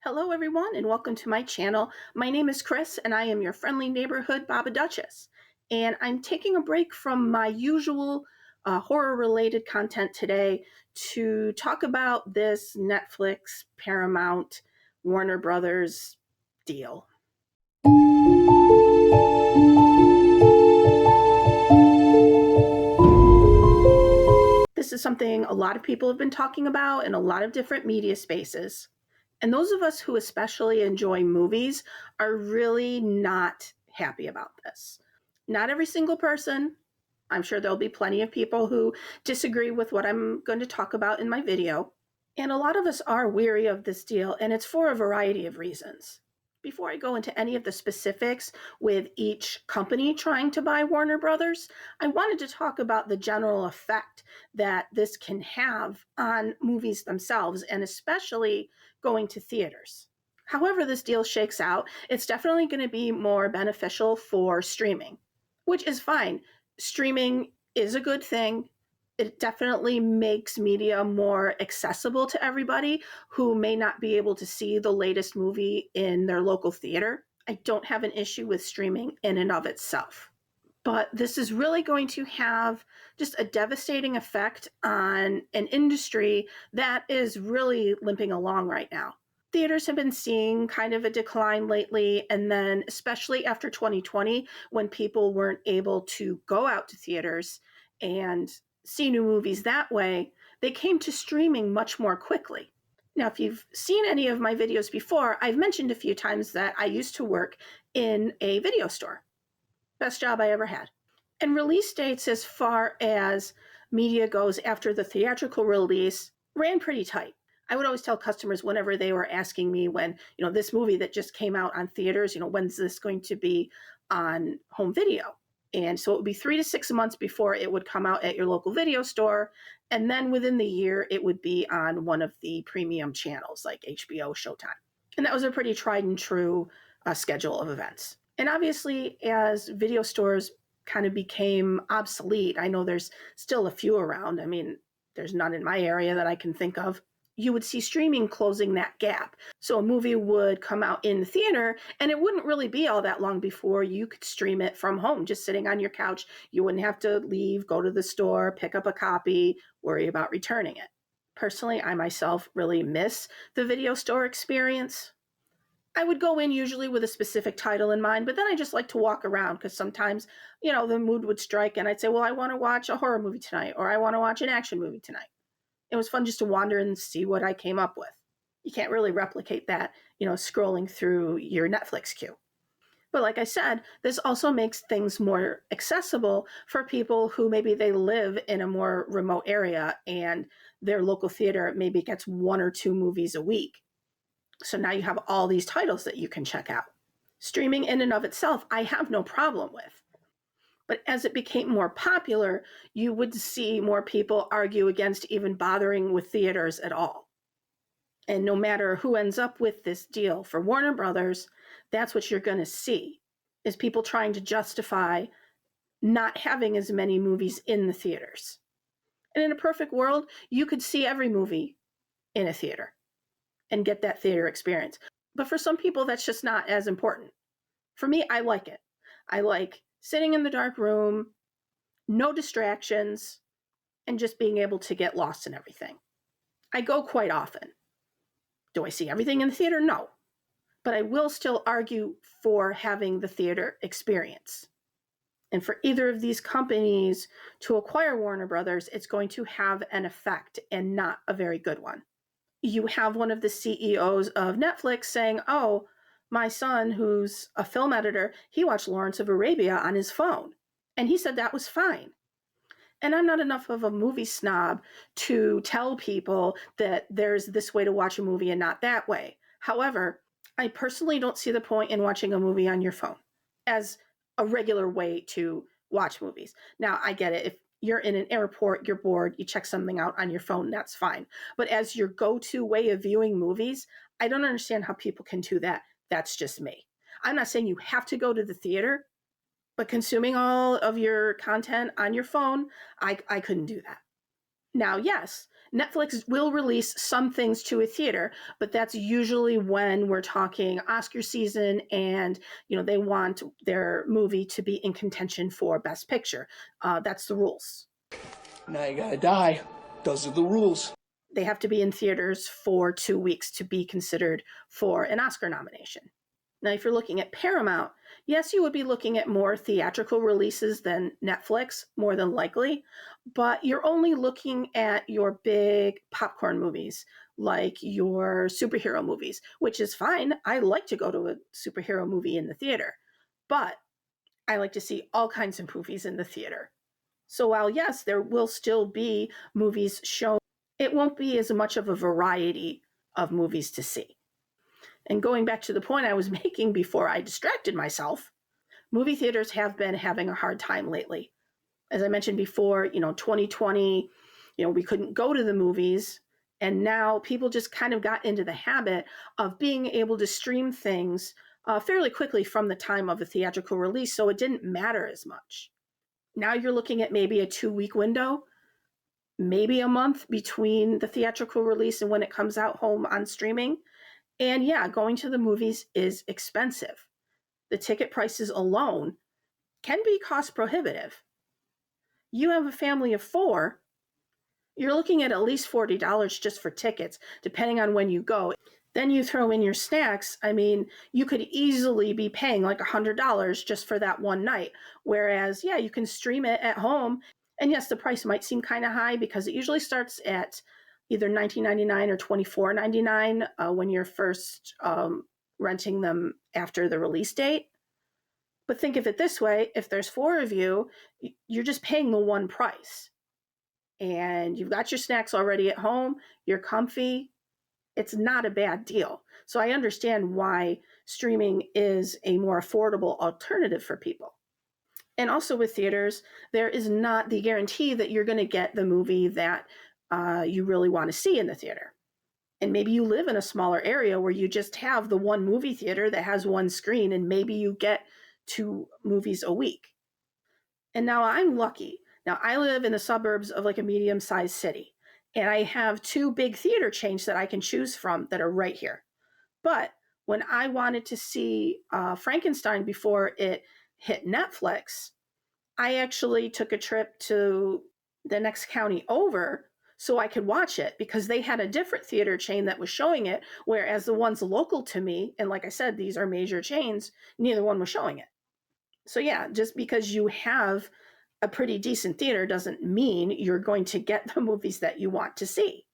Hello, everyone, and welcome to my channel. My name is Chris, and I am your friendly neighborhood Baba Duchess. And I'm taking a break from my usual horror-related content today to talk about this Netflix, Paramount, Warner Brothers deal. This is something a lot of people have been talking about in a lot of different media spaces. And those of us who especially enjoy movies are really not happy about this. Not every single person. I'm sure there'll be plenty of people who disagree with what I'm going to talk about in my video. And a lot of us are weary of this deal, and it's for a variety of reasons. Before I go into any of the specifics with each company trying to buy Warner Brothers, I wanted to talk about the general effect that this can have on movies themselves, and especially going to theaters. However this deal shakes out, it's definitely going to be more beneficial for streaming, which is fine. Streaming is a good thing. It definitely makes media more accessible to everybody who may not be able to see the latest movie in their local theater. I don't have an issue with streaming in and of itself. But this is really going to have just a devastating effect on an industry that is really limping along right now. Theaters have been seeing kind of a decline lately, and then especially after 2020, when people weren't able to go out to theaters and see new movies that way, they came to streaming much more quickly. Now, if you've seen any of my videos before, I've mentioned a few times that I used to work in a video store. Best job I ever had. And release dates, as far as media goes after the theatrical release, ran pretty tight. I would always tell customers whenever they were asking me when, this movie that just came out on theaters, when's this going to be on home video? And so it would be 3 to 6 months before it would come out at your local video store. And then within the year, it would be on one of the premium channels like HBO, Showtime. And that was a pretty tried and true schedule of events. And obviously, as video stores kind of became obsolete, I know there's still a few around. I mean, there's none in my area that I can think of. You would see streaming closing that gap. So a movie would come out in the theater, and it wouldn't really be all that long before you could stream it from home, just sitting on your couch. You wouldn't have to leave, go to the store, pick up a copy, worry about returning it. Personally, I myself really miss the video store experience. I would go in usually with a specific title in mind, but then I just like to walk around because sometimes, the mood would strike and I'd say, well, I want to watch a horror movie tonight, or I want to watch an action movie tonight. It was fun just to wander and see what I came up with. You can't really replicate that, scrolling through your Netflix queue. But like I said, this also makes things more accessible for people who maybe they live in a more remote area and their local theater maybe gets 1 or 2 movies a week. So now you have all these titles that you can check out. Streaming in and of itself, I have no problem with. But as it became more popular, you would see more people argue against even bothering with theaters at all. And no matter who ends up with this deal for Warner Brothers, that's what you're going to see, is people trying to justify not having as many movies in the theaters. And in a perfect world, you could see every movie in a theater and get that theater experience. But for some people, that's just not as important. For me, I like it. I like sitting in the dark room, no distractions, and just being able to get lost in everything. I go quite often. Do I see everything in the theater? No. But I will still argue for having the theater experience. And for either of these companies to acquire Warner Brothers, it's going to have an effect and not a very good one. You have one of the CEOs of Netflix saying, oh, my son, who's a film editor, he watched Lawrence of Arabia on his phone. And he said that was fine. And I'm not enough of a movie snob to tell people that there's this way to watch a movie and not that way. However, I personally don't see the point in watching a movie on your phone as a regular way to watch movies. Now, I get it. If you're in an airport, you're bored, you check something out on your phone, that's fine. But as your go-to way of viewing movies, I don't understand how people can do that. That's just me. I'm not saying you have to go to the theater, but consuming all of your content on your phone, I couldn't do that. Now, yes, Netflix will release some things to a theater, but that's usually when we're talking Oscar season and, they want their movie to be in contention for Best Picture. That's the rules. Now you gotta die. Those are the rules. They have to be in theaters for 2 weeks to be considered for an Oscar nomination. Now, if you're looking at Paramount, yes, you would be looking at more theatrical releases than Netflix, more than likely, but you're only looking at your big popcorn movies, like your superhero movies, which is fine. I like to go to a superhero movie in the theater, but I like to see all kinds of movies in the theater. So while, yes, there will still be movies shown, it won't be as much of a variety of movies to see. And going back to the point I was making before I distracted myself, movie theaters have been having a hard time lately. As I mentioned before, 2020, we couldn't go to the movies. And now people just kind of got into the habit of being able to stream things fairly quickly from the time of a theatrical release. So it didn't matter as much. Now you're looking at maybe a 2-week window, maybe a month between the theatrical release and when it comes out home on streaming. And yeah, going to the movies is expensive. The ticket prices alone can be cost prohibitive. You have a family of 4, you're looking at least $40 just for tickets, depending on when you go. Then you throw in your snacks. I mean, you could easily be paying like $100 just for that one night. Whereas, yeah, you can stream it at home. And yes, the price might seem kind of high because it usually starts at either $19.99 or $24.99 when you're first renting them after the release date. But think of it this way, if there's 4 of you, you're just paying the one price. And you've got your snacks already at home, you're comfy. It's not a bad deal. So I understand why streaming is a more affordable alternative for people. And also with theaters, there is not the guarantee that you're going to get the movie that you really want to see in the theater. And maybe you live in a smaller area where you just have the one movie theater that has one screen, and maybe you get 2 movies a week. And now I'm lucky. Now I live in the suburbs of like a medium-sized city, and I have 2 big theater chains that I can choose from that are right here. But when I wanted to see Frankenstein before it hit Netflix, I actually took a trip to the next county over so I could watch it because they had a different theater chain that was showing it, whereas the ones local to me, and like I said, these are major chains, neither one was showing it. So yeah, just because you have a pretty decent theater doesn't mean you're going to get the movies that you want to see.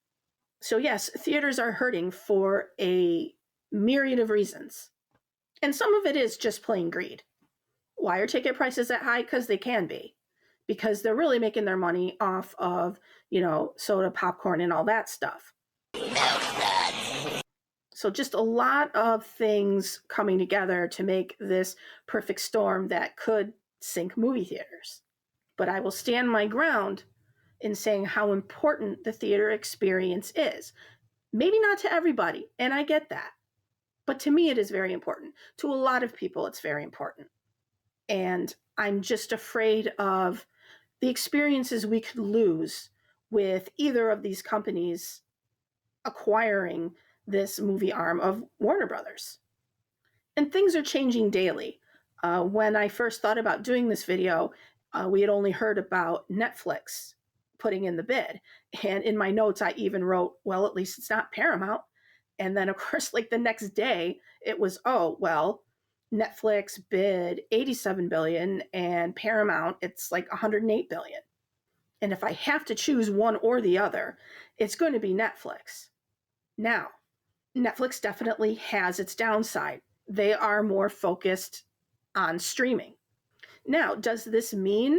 So yes, theaters are hurting for a myriad of reasons. And some of it is just plain greed. Why are ticket prices that high? Because they can be. Because they're really making their money off of, soda, popcorn, and all that stuff. So just a lot of things coming together to make this perfect storm that could sink movie theaters. But I will stand my ground in saying how important the theater experience is. Maybe not to everybody, and I get that. But to me, it is very important. To a lot of people, it's very important. And I'm just afraid of the experiences we could lose with either of these companies acquiring this movie arm of Warner Brothers. And things are changing daily. When I first thought about doing this video, we had only heard about Netflix putting in the bid. And in my notes, I even wrote, well, at least it's not Paramount. And then, of course, like the next day, it was, oh, well, Netflix bid $87 billion and Paramount, it's like $108 billion. And if I have to choose one or the other, it's going to be Netflix. Now, Netflix definitely has its downside. They are more focused on streaming. Now, does this mean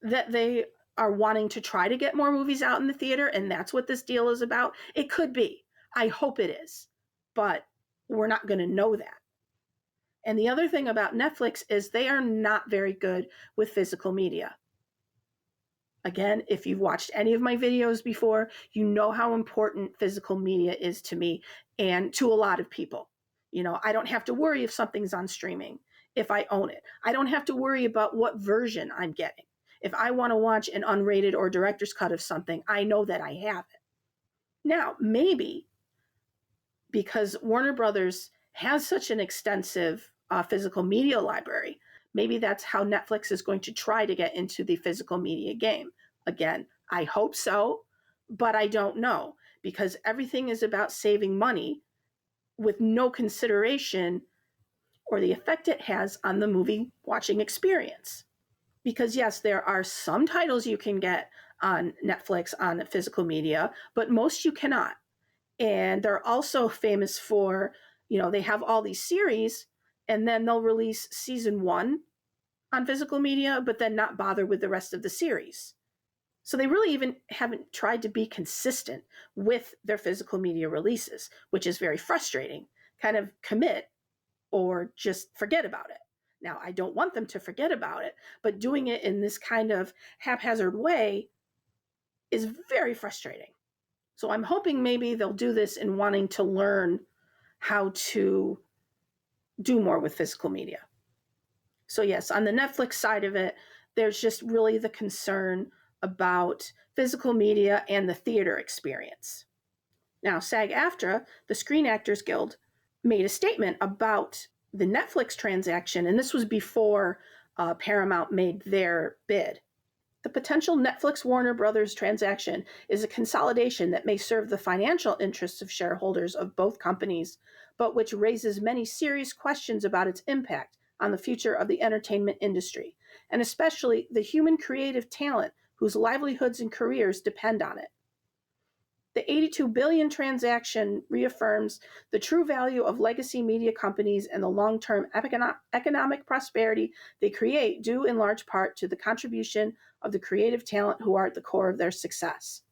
that they are wanting to try to get more movies out in the theater and that's what this deal is about? It could be. I hope it is. But we're not going to know that. And the other thing about Netflix is they are not very good with physical media. Again, if you've watched any of my videos before, you know how important physical media is to me and to a lot of people. I don't have to worry if something's on streaming if I own it. I don't have to worry about what version I'm getting. If I want to watch an unrated or director's cut of something, I know that I have it. Now, maybe because Warner Brothers has such an extensive physical media library, maybe that's how Netflix is going to try to get into the physical media game. Again, I hope so, but I don't know, because everything is about saving money with no consideration or the effect it has on the movie watching experience. Because yes, there are some titles you can get on Netflix on physical media, but most you cannot. And they're also famous for, they have all these series and then they'll release season 1 on physical media, but then not bother with the rest of the series. So they really even haven't tried to be consistent with their physical media releases, which is very frustrating. Kind of commit or just forget about it. Now, I don't want them to forget about it, but doing it in this kind of haphazard way is very frustrating. So I'm hoping maybe they'll do this in wanting to learn how to do more with physical media. So yes, on the Netflix side of it, there's just really the concern about physical media and the theater experience. Now, SAG-AFTRA, the Screen Actors Guild, made a statement about the Netflix transaction, and this was before Paramount made their bid. The potential Netflix Warner Brothers transaction is a consolidation that may serve the financial interests of shareholders of both companies, but which raises many serious questions about its impact on the future of the entertainment industry, and especially the human creative talent whose livelihoods and careers depend on it. The $82 billion transaction reaffirms the true value of legacy media companies and the long-term economic prosperity they create, due in large part to the contribution of the creative talent who are at the core of their success.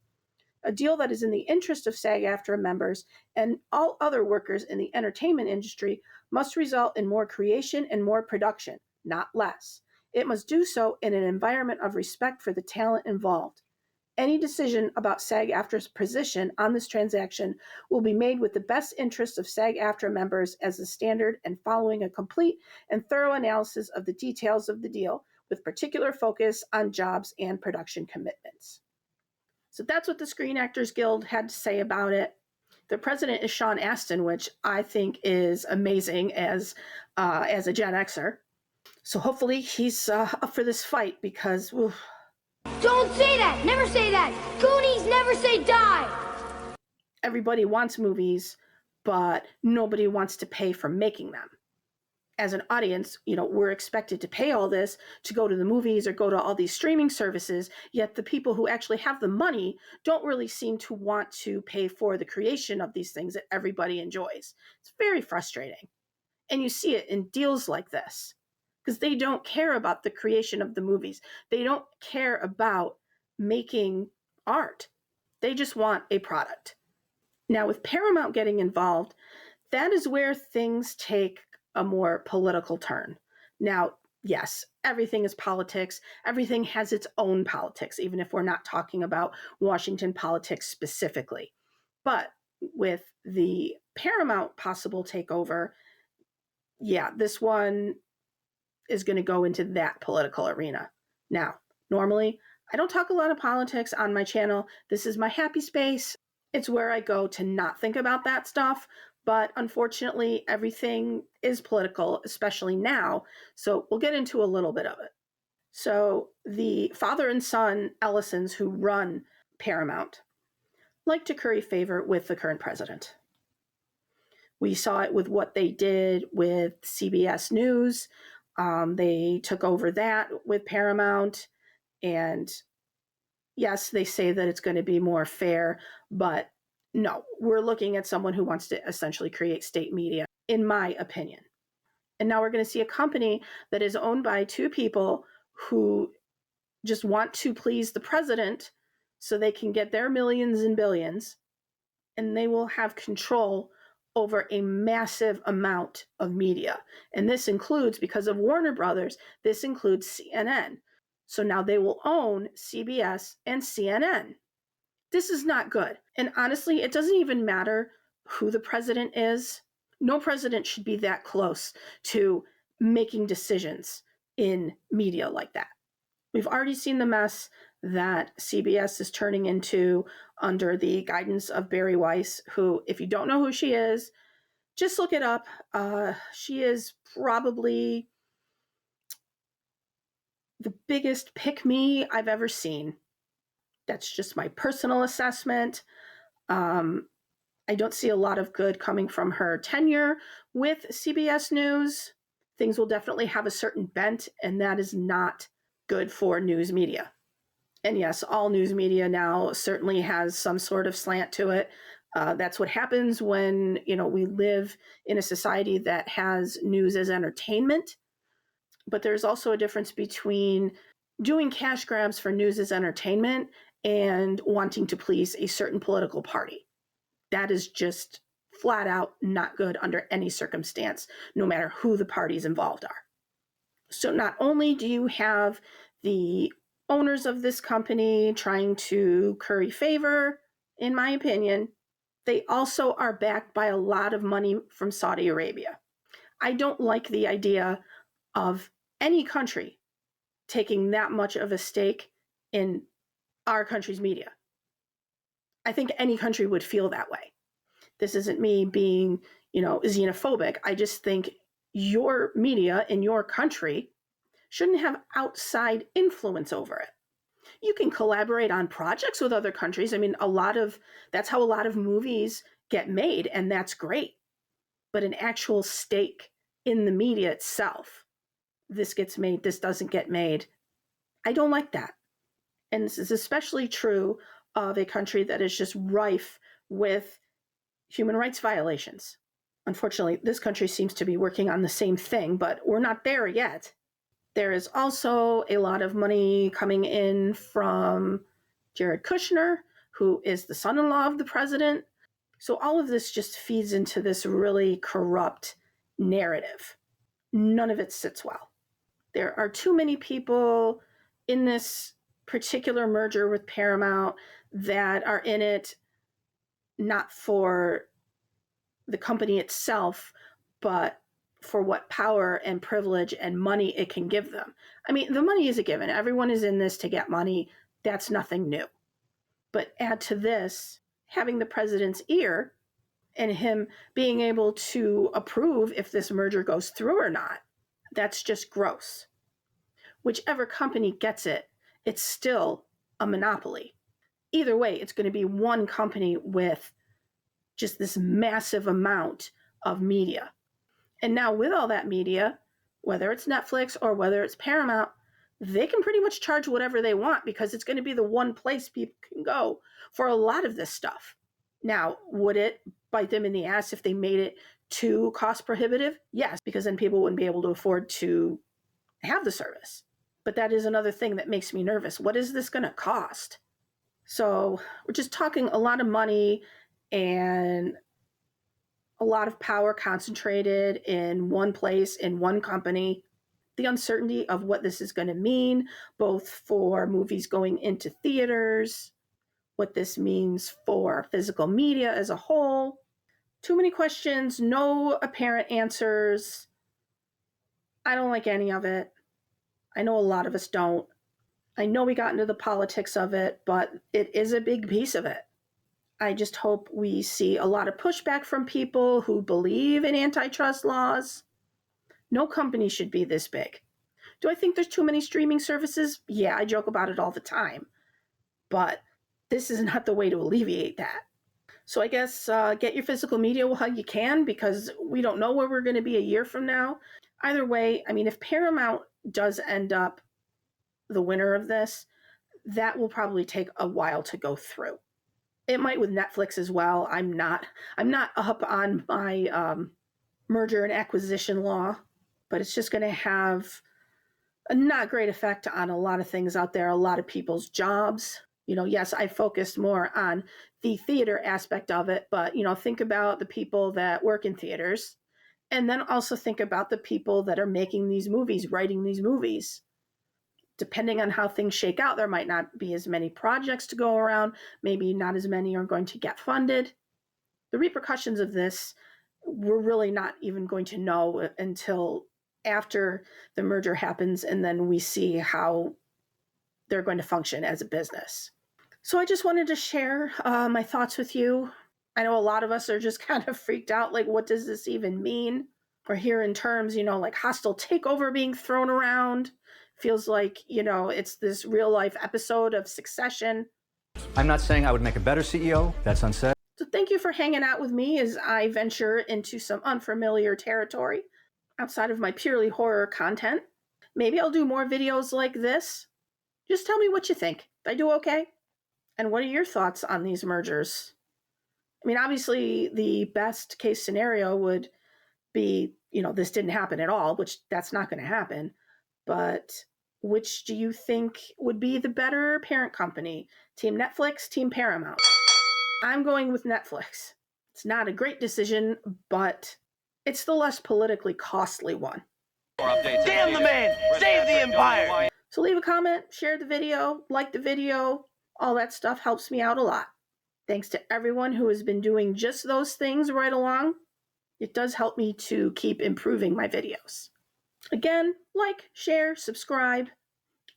A deal that is in the interest of SAG-AFTRA members and all other workers in the entertainment industry must result in more creation and more production, not less. It must do so in an environment of respect for the talent involved. Any decision about SAG-AFTRA's position on this transaction will be made with the best interests of SAG-AFTRA members as the standard and following a complete and thorough analysis of the details of the deal, with particular focus on jobs and production commitments. So that's what the Screen Actors Guild had to say about it. The president is Sean Astin, which I think is amazing as a Gen Xer. So hopefully he's up for this fight, because don't say that! Never say that! Goonies never say die! Everybody wants movies, but nobody wants to pay for making them. As an audience, we're expected to pay all this to go to the movies or go to all these streaming services, yet the people who actually have the money don't really seem to want to pay for the creation of these things that everybody enjoys. It's very frustrating. And you see it in deals like this, because they don't care about the creation of the movies. They don't care about making art. They just want a product. Now, with Paramount getting involved, that is where things take a more political turn. Now, yes, everything is politics. Everything has its own politics, even if we're not talking about Washington politics specifically. But with the Paramount possible takeover, yeah, this one is going to go into that political arena. Now, normally, I don't talk a lot of politics on my channel. This is my happy space. It's where I go to not think about that stuff. But unfortunately, everything is political, especially now. So we'll get into a little bit of it. So the father and son Ellisons, who run Paramount, like to curry favor with the current president. We saw it with what they did with CBS News. They took over that with Paramount. And yes, they say that it's going to be more fair, but no, we're looking at someone who wants to essentially create state media, in my opinion. And now we're going to see a company that is owned by two people who just want to please the president so they can get their millions and billions, and they will have control over a massive amount of media. And this includes, because of Warner Brothers, this includes CNN. So now they will own CBS and CNN. This is not good. And honestly, it doesn't even matter who the president is. No president should be that close to making decisions in media like that. We've already seen the mess that CBS is turning into under the guidance of Barry Weiss, who, if you don't know who she is, just look it up. She is probably the biggest pick-me I've ever seen. That's just my personal assessment. I don't see a lot of good coming from her tenure with CBS News. Things will definitely have a certain bent, and that is not good for news media. And yes, all news media now certainly has some sort of slant to it. That's what happens when, we live in a society that has news as entertainment. But there's also a difference between doing cash grabs for news as entertainment and wanting to please a certain political party. That is just flat out not good under any circumstance, no matter who the parties involved are. So not only do you have the owners of this company trying to curry favor, in my opinion, they also are backed by a lot of money from Saudi Arabia. I don't like the idea of any country taking that much of a stake in our country's media. I think any country would feel that way. This isn't me being, xenophobic. I just think your media in your country shouldn't have outside influence over it. You can collaborate on projects with other countries. I mean, that's how a lot of movies get made, and that's great. But an actual stake in the media itself, this gets made, this doesn't get made, I don't like that. And this is especially true of a country that is just rife with human rights violations. Unfortunately, this country seems to be working on the same thing, but we're not there yet. There is also a lot of money coming in from Jared Kushner, who is the son-in-law of the president. So all of this just feeds into this really corrupt narrative. None of it sits well. There are too many people in this particular merger with Paramount that are in it not for the company itself, but for what power and privilege and money it can give them. I mean, the money is a given. Everyone is in this to get money. That's nothing new. But add to this, having the president's ear and him being able to approve if this merger goes through or not, that's just gross. Whichever company gets it, it's still a monopoly. Either way, it's going to be one company with just this massive amount of media. And now with all that media, whether it's Netflix or whether it's Paramount, they can pretty much charge whatever they want because it's going to be the one place people can go for a lot of this stuff. Now, would it bite them in the ass if they made it too cost prohibitive? Yes, because then people wouldn't be able to afford to have the service. But that is another thing that makes me nervous. What is this going to cost? So we're just talking a lot of money and a lot of power concentrated in one place, in one company. The uncertainty of what this is going to mean, both for movies going into theaters, what this means for physical media as a whole. Too many questions, no apparent answers. I don't like any of it. I know a lot of us don't. I know we got into the politics of it, but it is a big piece of it. I just hope we see a lot of pushback from people who believe in antitrust laws. No company should be this big. Do I think there's too many streaming services? Yeah, I joke about it all the time. But this is not the way to alleviate that. So I guess get your physical media while you can, because we don't know where we're going to be a year from now. Either way, I mean, if Paramount does end up the winner of this, that will probably take a while to go through. It might with Netflix as well. I'm not up on my merger and acquisition law, but it's just going to have a not great effect on a lot of things out there, a lot of people's jobs. Yes, I focused more on the theater aspect of it, but, think about the people that work in theaters, and then also think about the people that are making these movies, writing these movies. Depending on how things shake out, there might not be as many projects to go around. Maybe not as many are going to get funded. The repercussions of this, we're really not even going to know until after the merger happens, and then we see how they're going to function as a business. So I just wanted to share my thoughts with you. I know a lot of us are just kind of freaked out, like, what does this even mean? We're hearing terms, like hostile takeover being thrown around. Feels like, it's this real life episode of Succession. I'm not saying I would make a better CEO. That's unsaid. So thank you for hanging out with me as I venture into some unfamiliar territory outside of my purely horror content. Maybe I'll do more videos like this. Just tell me what you think. Did I do okay? And what are your thoughts on these mergers? I mean, obviously, the best case scenario would be, this didn't happen at all, which that's not going to happen. But which do you think would be the better parent company? Team Netflix, Team Paramount? I'm going with Netflix. It's not a great decision, but it's the less politically costly one. Damn the man! Save the empire! So leave a comment, share the video, like the video. All that stuff helps me out a lot. Thanks to everyone who has been doing just those things right along. It does help me to keep improving my videos. Again, like, share, subscribe,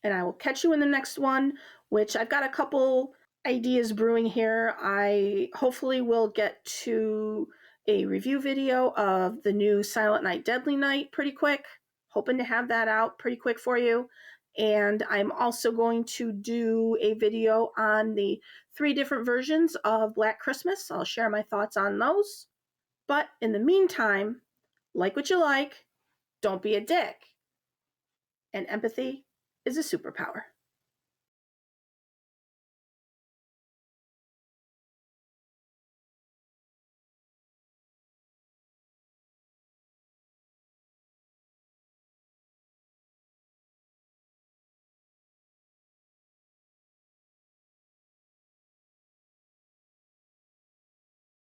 and I will catch you in the next one, which I've got a couple ideas brewing here. I hopefully will get to a review video of the new Silent Night, Deadly Night pretty quick. Hoping to have that out pretty quick for you. And I'm also going to do a video on the 3 different versions of Black Christmas. I'll share my thoughts on those. But in the meantime, like what you like, don't be a dick. And empathy is a superpower.